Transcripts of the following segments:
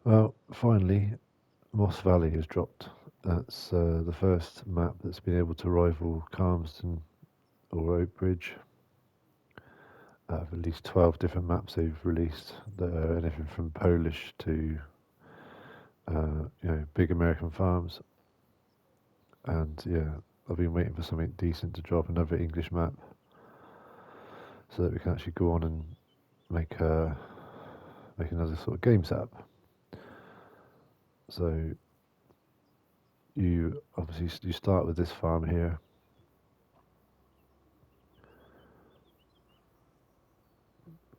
Well, finally, Moss Valley has dropped. That's the first map that's been able to rival Calmsden or Oakbridge. Out of at least 12 different maps they've released that are anything from Polish to big American farms. And yeah, I've been waiting for something decent to drop, another English map, so that we can actually go on and make another sort of games app. So you start with this farm here.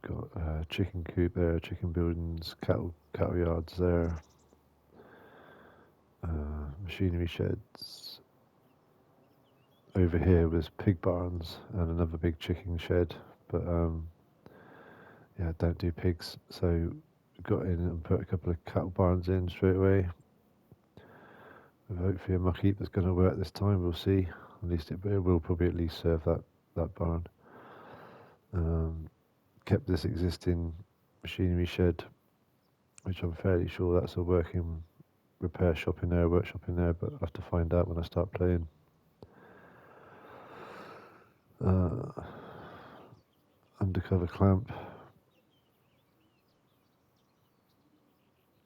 Got a chicken coop there, chicken buildings, cattle yards there, machinery sheds. Over here was pig barns and another big chicken shed, but yeah, don't do pigs. So got in and put a couple of cattle barns in straight away. With hopefully a muck heap that's going to work this time. We'll see. At least it will probably at least serve that barn. Kept this existing machinery shed, which I'm fairly sure that's a working repair shop in there, workshop in there, but I'll have to find out when I start playing. Undercover clamp,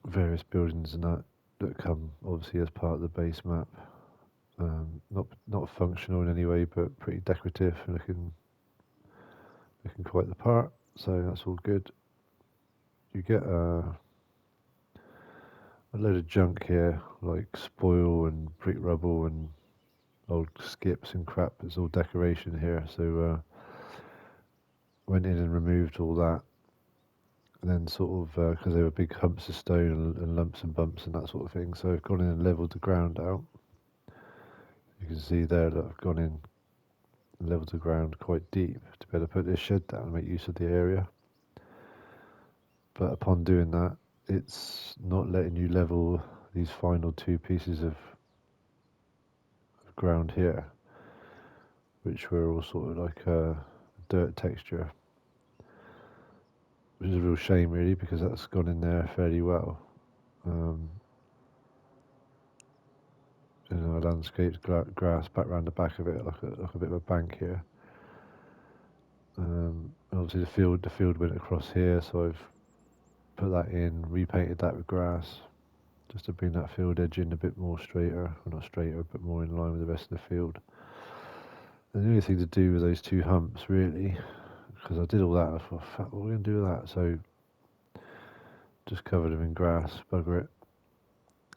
various buildings and that come obviously as part of the base map. Not functional in any way, but pretty decorative and looking quite the part. So that's all good. You get a load of junk here, like spoil and brick rubble and old skips and crap. It's all decoration here. So went in and removed all that. And then sort of, because they were big humps of stone and lumps and bumps and that sort of thing. So I've gone in and levelled the ground out. You can see there that I've gone in and levelled the ground quite deep to be able to put this shed down and make use of the area. But upon doing that, it's not letting you level these final two pieces of ground here, which were all sort of like a dirt texture, which is a real shame really, because that's gone in there fairly well. Landscaped grass back round the back of it, like a bit of a bank here. Obviously the field went across here, so I've put that in, repainted that with grass, just to bring that field edge in a bit more straighter, well not straighter, but more in line with the rest of the field. And the only thing to do with those two humps, really, because I did all that, I thought, what are we going to do with that? So just covered them in grass, bugger it.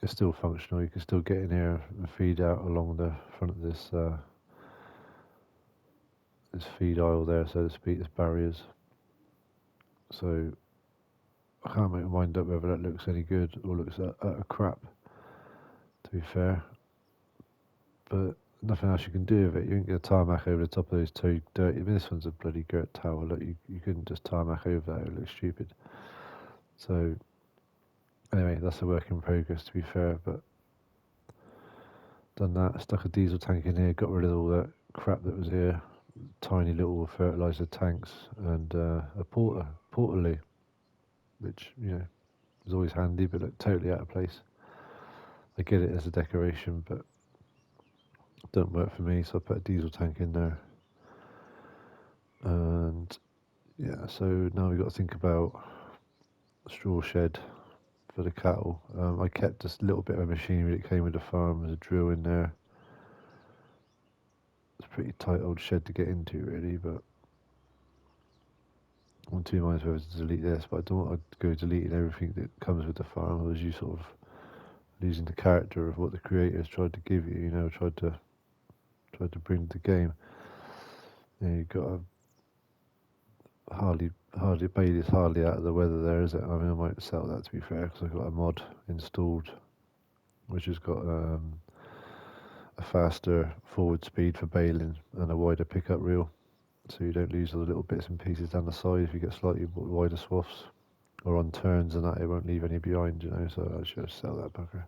It's still functional. You can still get in here and feed out along the front of this feed aisle there, so to speak, this barriers. So I can't make my mind up whether that looks any good or looks a crap, to be fair. But nothing else you can do with it. You can get a tarmac over the top of those two dirty. I mean, this one's a bloody girt tower. Look, you couldn't just tarmac over that. It looks stupid. So anyway, that's a work in progress, to be fair. But done that. Stuck a diesel tank in here. Got rid of all that crap that was here. Tiny little fertilizer tanks and a portaloo, which is always handy, but look totally out of place. I get it as a decoration, but don't work for me, so I put a diesel tank in there. And yeah, so now we've got to think about a straw shed for the cattle. I kept just a little bit of machinery that came with the farm. There's a drill in there. It's a pretty tight old shed to get into, really, but I'm on two minds whether to delete this, but I don't want to go deleting everything that comes with the farm, otherwise you sort of losing the character of what the creators tried to give you, tried to bring to the game. You've got a hardly Bailey's hardly out of the weather there, is it? I mean, I might sell that, to be fair, because I've got a mod installed which has got a faster forward speed for baling and a wider pickup reel, so you don't lose all the little bits and pieces down the side if you get slightly wider swaths, or on turns and that it won't leave any behind, so I should sell that pucker.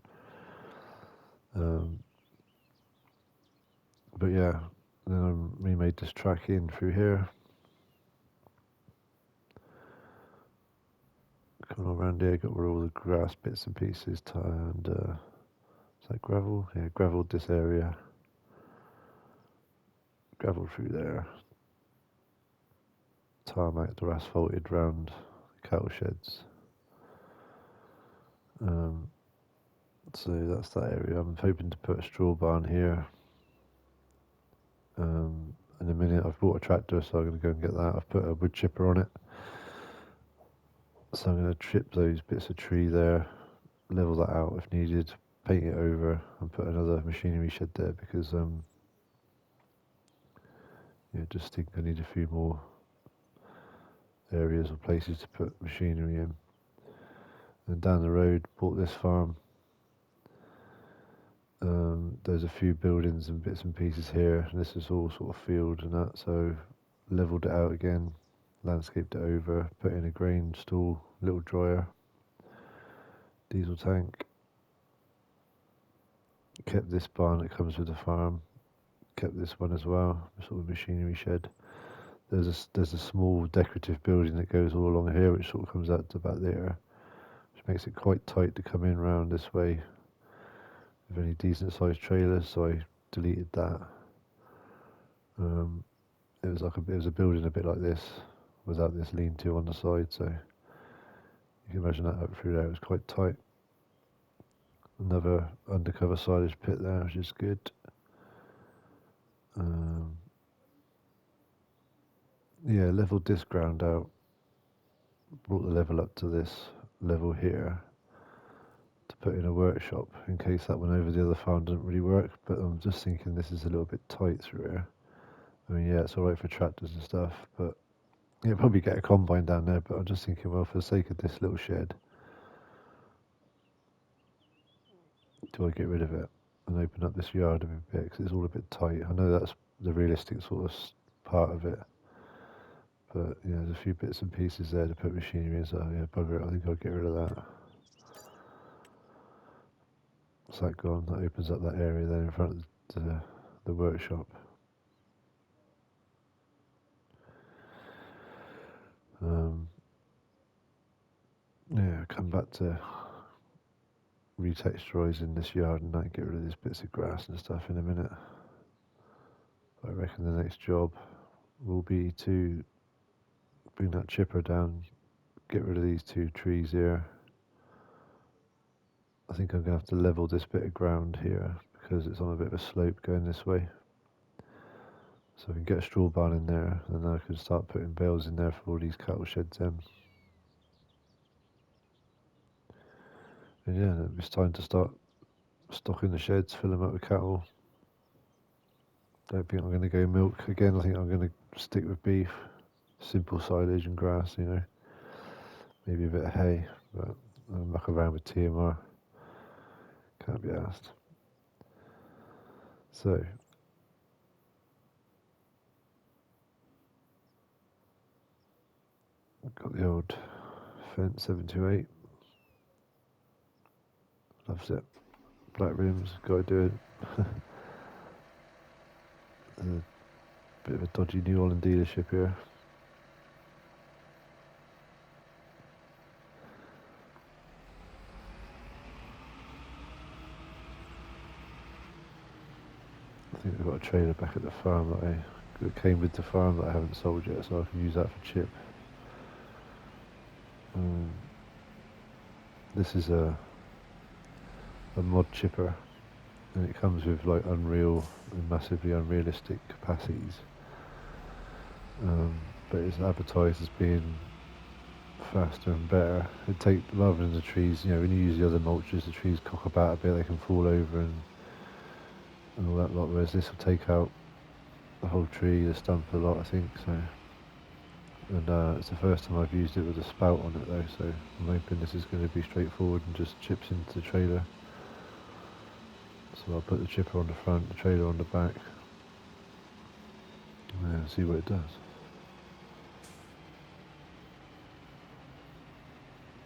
But yeah, then I remade this track in through here. Going all around here, got rid of all the grass bits and pieces, and is that gravel? Yeah, gravelled this area. Gravel through there. Tarmacked or asphalted round cattle sheds. So that's that area. I'm hoping to put a straw barn here. In a minute, I've bought a tractor, so I'm going to go and get that. I've put a wood chipper on it. So I'm going to chip those bits of tree there, level that out if needed, paint it over, and put another machinery shed there because just think I need a few more areas or places to put machinery in. And down the road, bought this farm. There's a few buildings and bits and pieces here, and this is all sort of field and that, so levelled it out again, landscaped it over, put in a grain stall, little dryer, diesel tank, kept this barn that comes with the farm, kept this one as well, sort of machinery shed. There's a small decorative building that goes all along here, which sort of comes out to about there, which makes it quite tight to come in round this way with any decent sized trailers, so I deleted that. It was a building a bit like this, without this lean-to on the side, so you can imagine that up through there. It was quite tight. Another undercover silage pit there, which is good. Levelled this ground out, brought the level up to this level here to put in a workshop in case that one over the other farm doesn't really work, but I'm just thinking this is a little bit tight through here. I mean, yeah, it's alright for tractors and stuff, but you'll probably get a combine down there, but I'm just thinking, well, for the sake of this little shed, do I get rid of it and open up this yard a bit, because it's all a bit tight. I know that's the realistic sort of part of it, but there's a few bits and pieces there to put machinery in, so bugger it, I think I'll get rid of that. What's that gone? That opens up that area there in front of the workshop. Come back to retexturising this yard and that, get rid of these bits of grass and stuff in a minute. I reckon the next job will be to bring that chipper down, get rid of these two trees here. I think I'm going to have to level this bit of ground here because it's on a bit of a slope going this way. So I can get a straw barn in there, and then I can start putting bales in there for all these cattle sheds in. And it's time to start stocking the sheds, fill them up with cattle. Don't think I'm going to go milk again. I think I'm going to stick with beef, simple silage and grass, maybe a bit of hay, but I'll muck around with TMR. Can't be asked. So, I've got the old Fendt 728. Loves it. Black rims, gotta do it. A bit of a dodgy New Holland dealership here. I think I've got a trailer back at the farm that came with the farm that I haven't sold yet, so I can use that for chip. This is a mod chipper, and it comes with like unreal and massively unrealistic capacities, but it's advertised as being faster and better. Rather than the trees, when you use the other mulches, the trees cock about a bit, they can fall over and all that lot, whereas this will take out the whole tree, the stump a lot, I think, so. And it's the first time I've used it with a spout on it though, so I'm hoping this is going to be straightforward and just chips into the trailer. So I'll put the chipper on the front, the trailer on the back, and see what it does.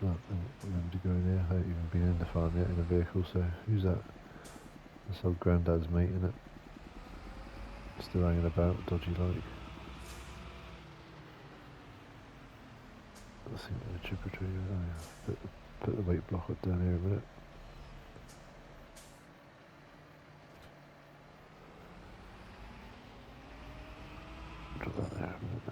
Right, I'm going to go in here. I haven't even been in the farm yet in a vehicle, so who's that? That's old Grandad's mate, innit? Still hanging about, dodgy like. see what the chipper tree is. Oh yeah, put the weight block up down here a minute. Drop that there a minute.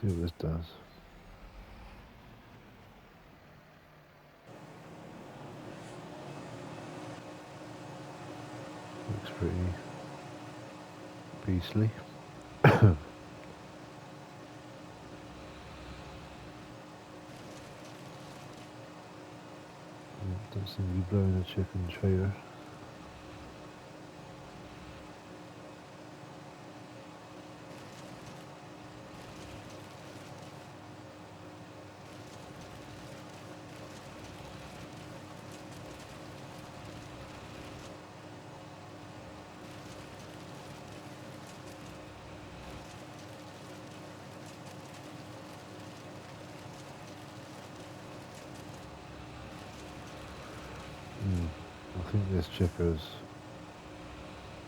See what this does. Looks pretty beastly. Don't seem to be blowing a chip in the trailer. I think this chipper's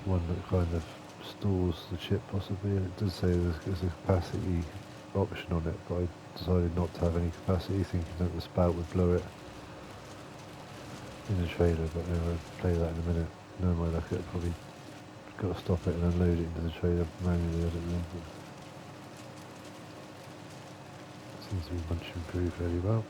one that kind of stores the chip possibly, and it does say there's a capacity option on it, but I decided not to have any capacity, thinking that the spout would blow it in the trailer, but anyway, I'll play that in a minute. No my luck, I've probably got to stop it and unload it into the trailer manually, I don't know. But it seems to be much improved fairly well.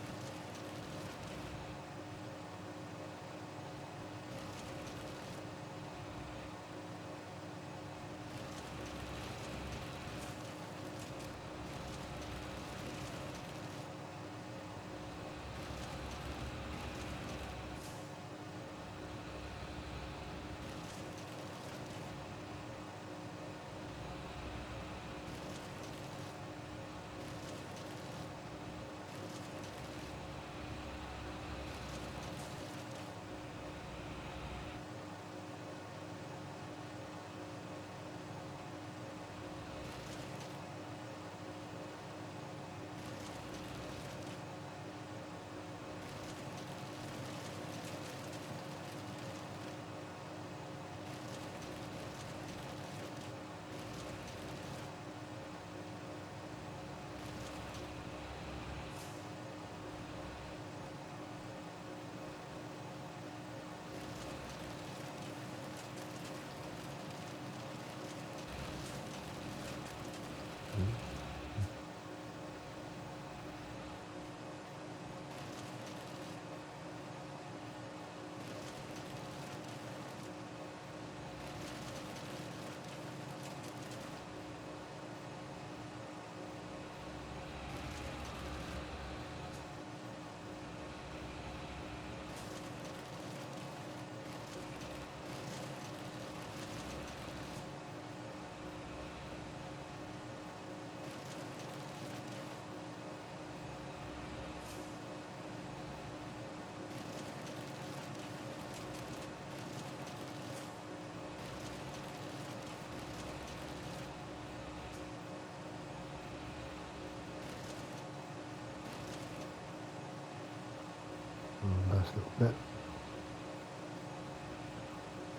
Last little bit.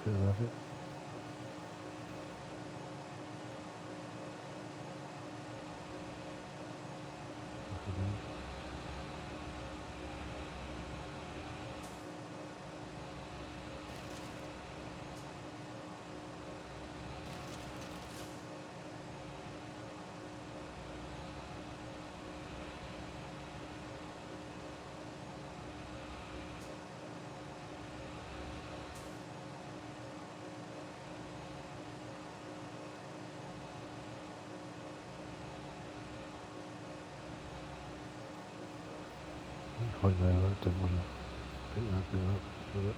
Feel of it. Quite there, I didn't want to pick that bit up with it.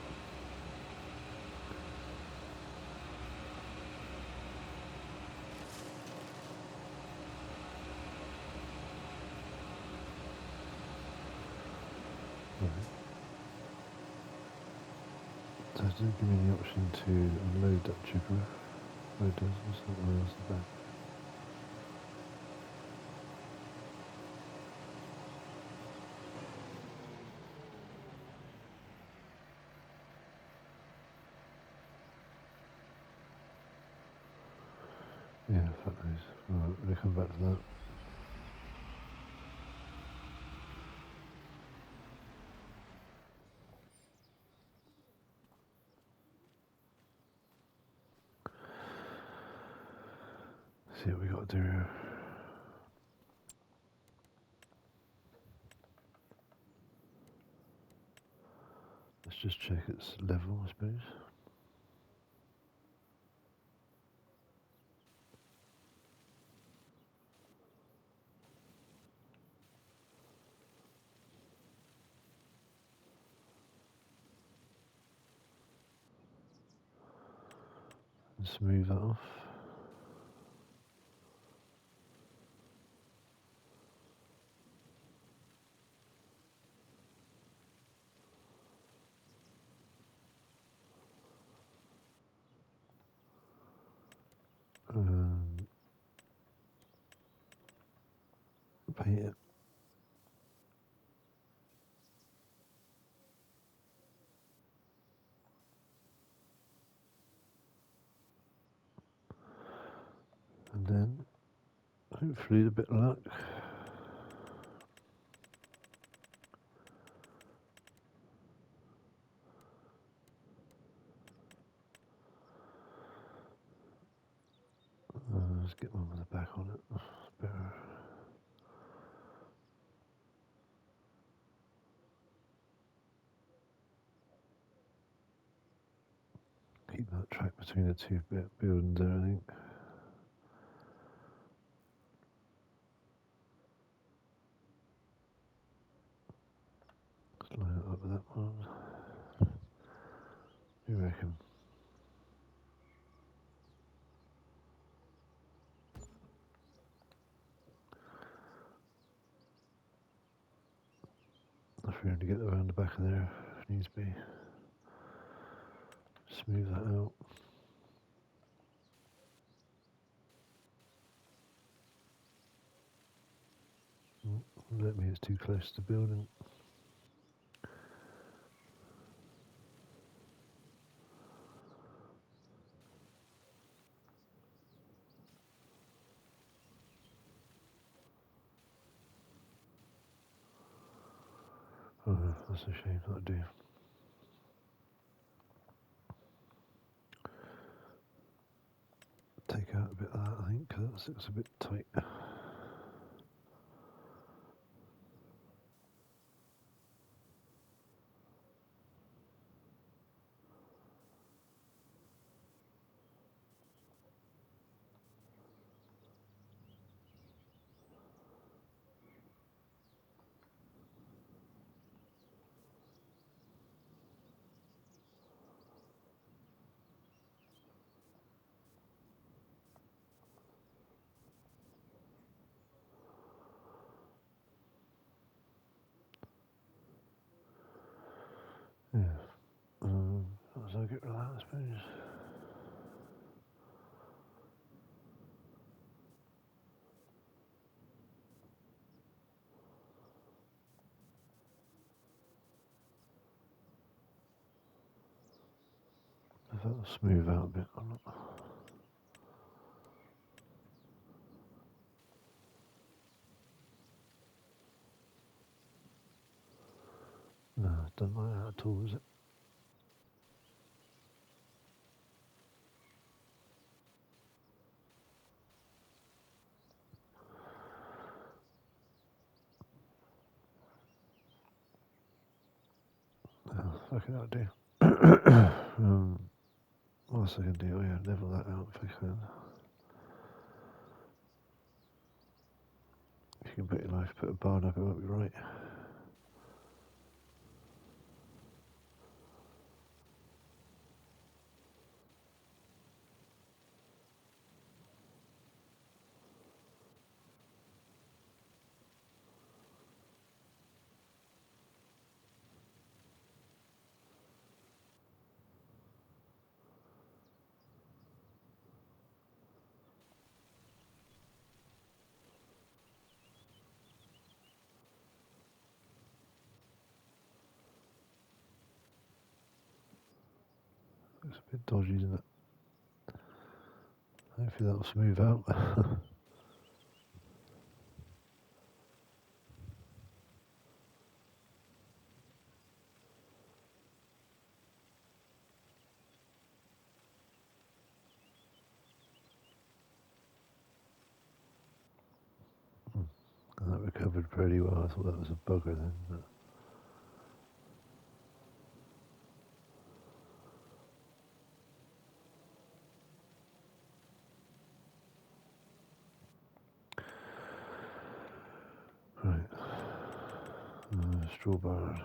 doesn't give me the option to unload that chipper. Oh, it does. It's not where else the back. Yeah, fuck those. Alright, we'll come back to that. See what we got to do here. Let's just check its level, I suppose. And smooth that off. Paint it. And then, hopefully, a bit of luck. Let's get one with the back on it. It's better. Keep that track between the two buildings there, I think. Let's line it up with that one. What do you reckon? Enough room to get around the back of there if needs be. Smooth that out. Let me, it's too close to the building. Oh, that's a shame, that'll do. Take out a bit of that, I think, because that looks a bit tight. Yeah. So I'll get rid of that, I suppose. If that'll smooth out a bit or not. No, it doesn't like that at all, is it? No, fuck it, that'll do. What else I can do? Oh yeah, level that out if I can. If you can bet your life, put a barn up, it won't be right. Looks a bit dodgy, isn't it? Hopefully that'll smooth out. That recovered pretty well. I thought that was a bugger then. But right, straw barrel.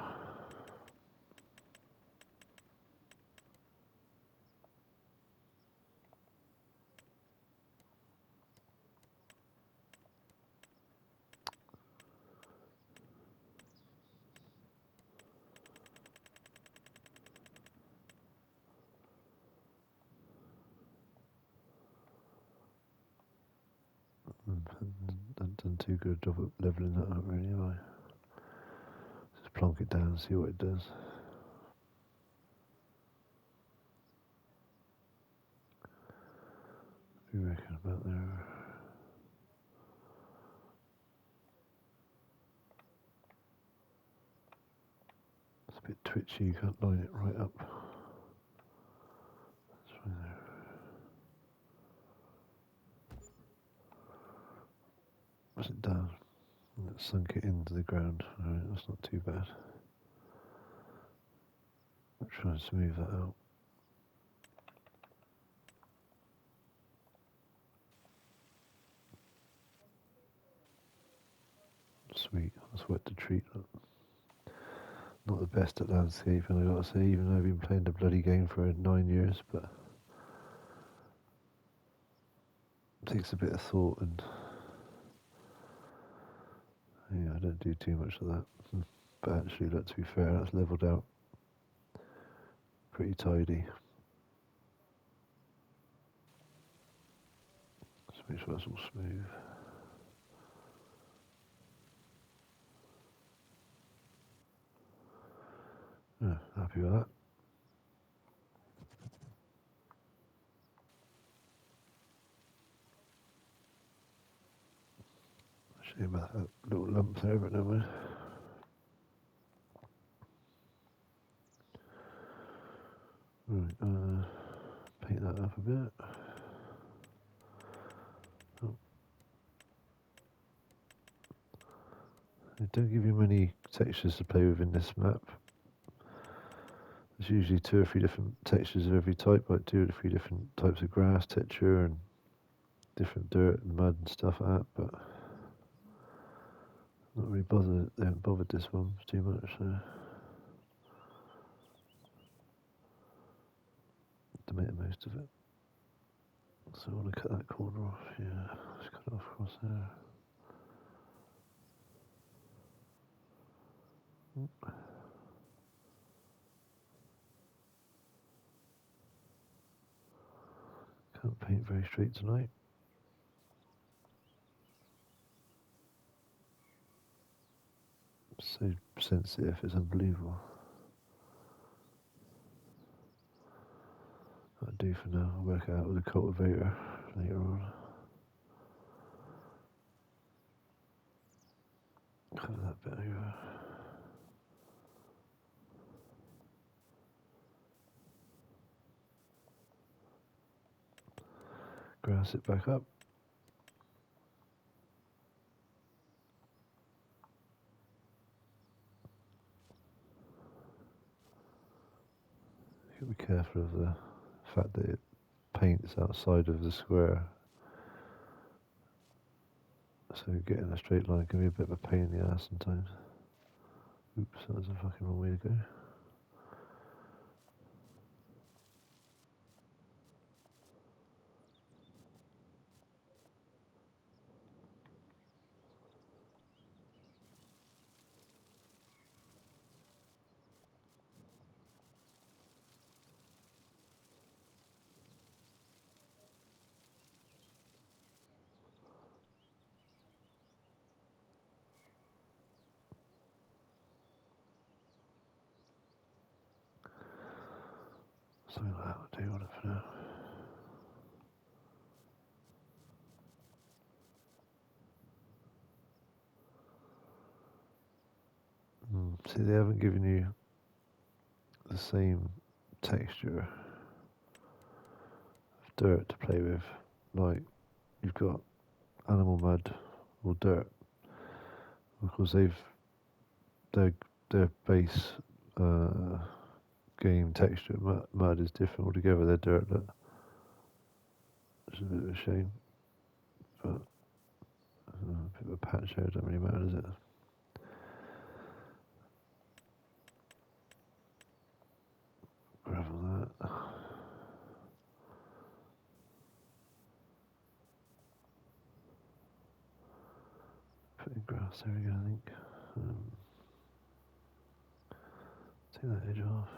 Haven't done too good a job at levelling that up really, have I? Just plonk it down and see what it does. What do you reckon about there? It's a bit twitchy, you can't line it right up. That's right there. Press it down. And it sunk it into the ground. Alright, that's not too bad. I'll try and smooth that out. Sweet, that's wet to treat. Not the best at landscaping, I gotta say, even though I've been playing the bloody game for 9 years, but it takes a bit of thought, and yeah, I don't do too much of that. But actually, to be fair, that's levelled out pretty tidy. Just make sure that's all smooth. Yeah, happy with that. Shame about that little lump there, but never mind. Right, paint that up a bit. Oh. They don't give you many textures to play with in this map. There's usually 2 or 3 different textures of every type, like 2 or 3 different types of grass texture and different dirt and mud and stuff like that, but not really bothered. They haven't bothered this one too much, so to make the most of it. So I want to cut that corner off. Yeah, just cut it off across there. Can't paint very straight tonight. So sensitive, it's unbelievable. That'll do for now. I'll work it out with a cultivator later on. Cut that bit over. Grass it back up. You gotta be careful of the fact that it paints outside of the square. So getting a straight line can be a bit of a pain in the ass sometimes. Oops, that was a fucking wrong way to go. Something like that will do on it for now. See, they haven't given you the same texture of dirt to play with. Like, you've got animal mud or dirt. Because their base game texture mud is different altogether. They're dirt. It's a bit of a shame, but a bit of a patch there don't really matter, does it? Gravel that. Put in grass there again, I think. Take that edge off.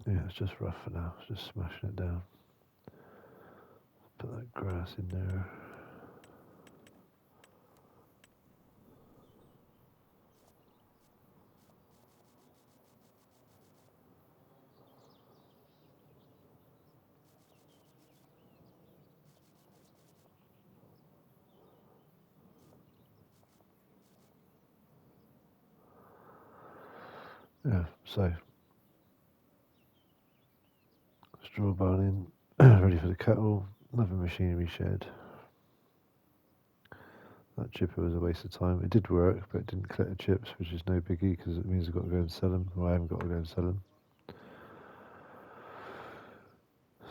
Yeah, it's just rough for now. It's just smashing it down. Put that grass in there. Yeah, so straw baling, ready for the cattle. Another machinery shed. That chipper was a waste of time. It did work, but it didn't collect the chips, which is no biggie because it means I've got to go and sell them, or I haven't got to go and sell them.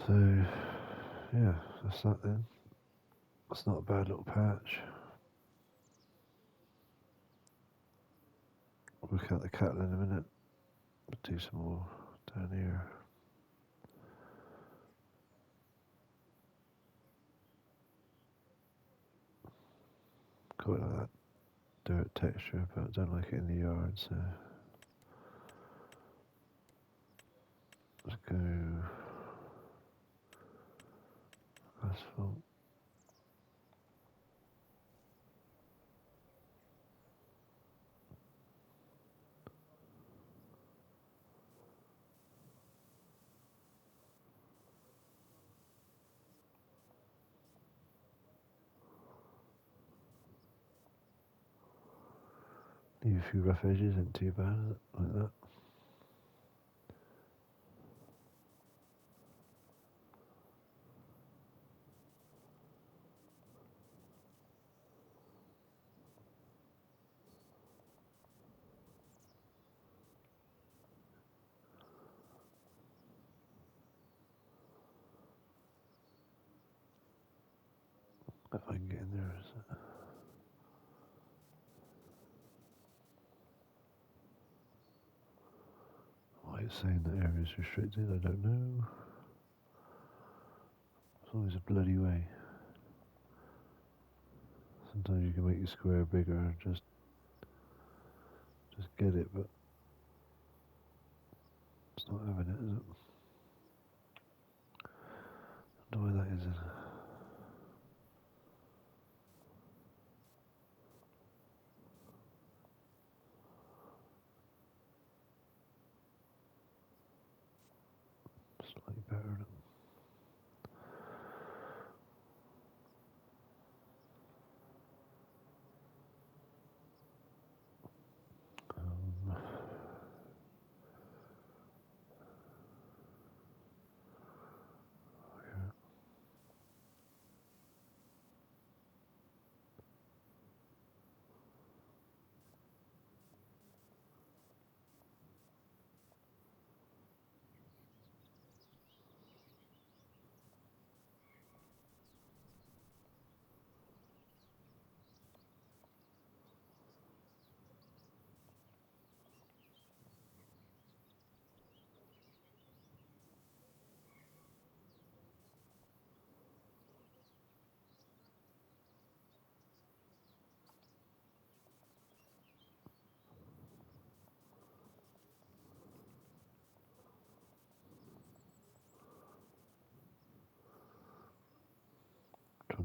So, yeah, that's that then. That's not a bad little patch. I'll look at the cattle in a minute. Do some more down here. Quite like that dirt texture, but I don't like it in the yard, so let's go asphalt. Leave a few rough edges, isn't too bad, is it? Like that. If I can get in there, is it? Why it's saying the area is restricted, I don't know. It's always a bloody way. Sometimes you can make your square bigger and just get it, but it's not having it, is it? I don't know why that is. Slightly better. Isn't it? Um,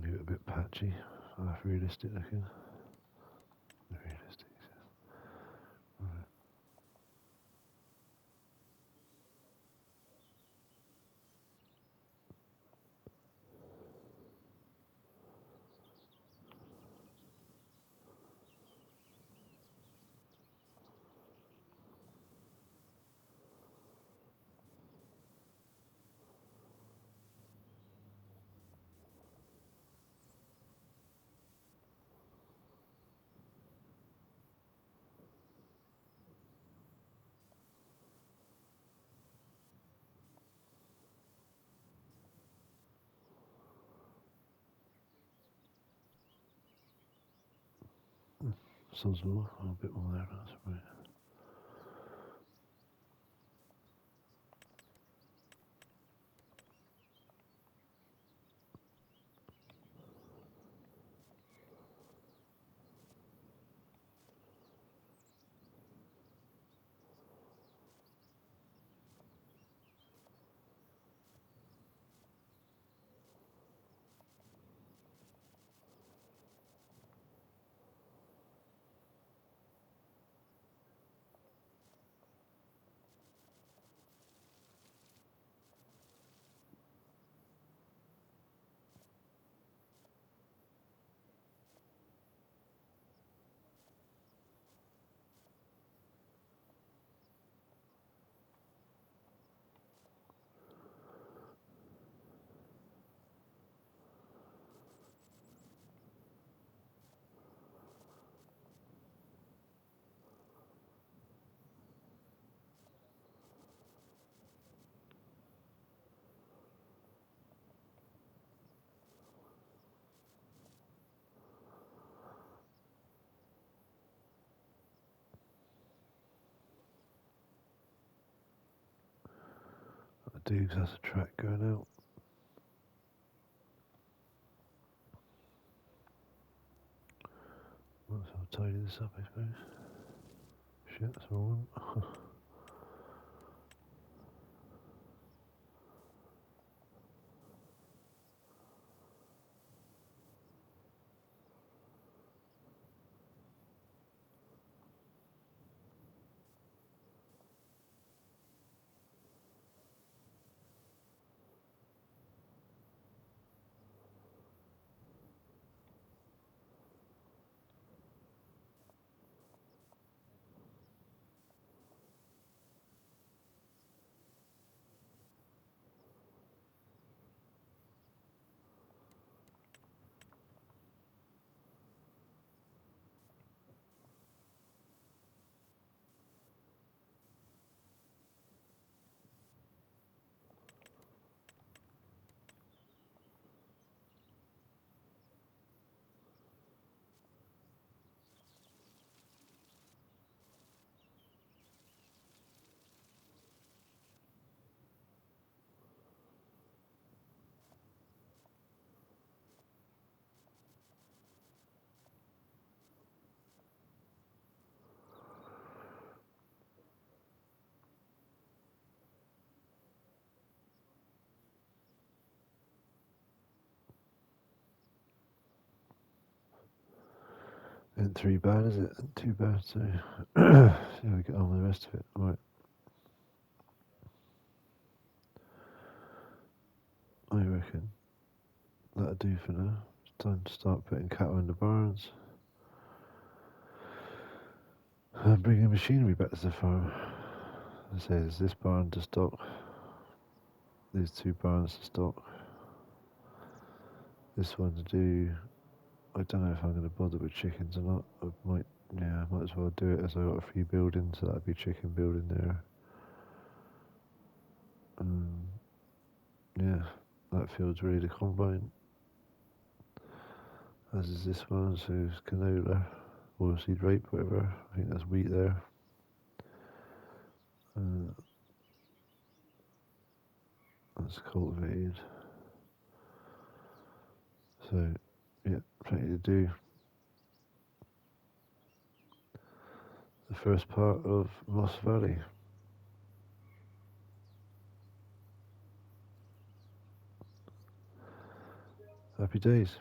leave it a bit patchy, half realistic looking. Realistic. Right. Sawzall, a bit more there, that's right. Dukes has a track going out. Might as well tidy this up, I suppose. Shit, that's all one. Ain't too bad, is it? Ain't too bad, so see how we get on with the rest of it. Right. I reckon that'll do for now. It's time to start putting cattle in the barns and bringing machinery back to the farm. I say there's this barn to stock, these two barns to stock, this one to do. I don't know if I'm going to bother with chickens or not. I might as well do it as I've got a few buildings, so that'd be chicken building there. Yeah, that field's ready to combine. As is this one, so it's canola, oilseed rape, whatever. I think that's wheat there. That's cultivated. So, yeah, plenty to do. The first part of Moss Valley. Happy days.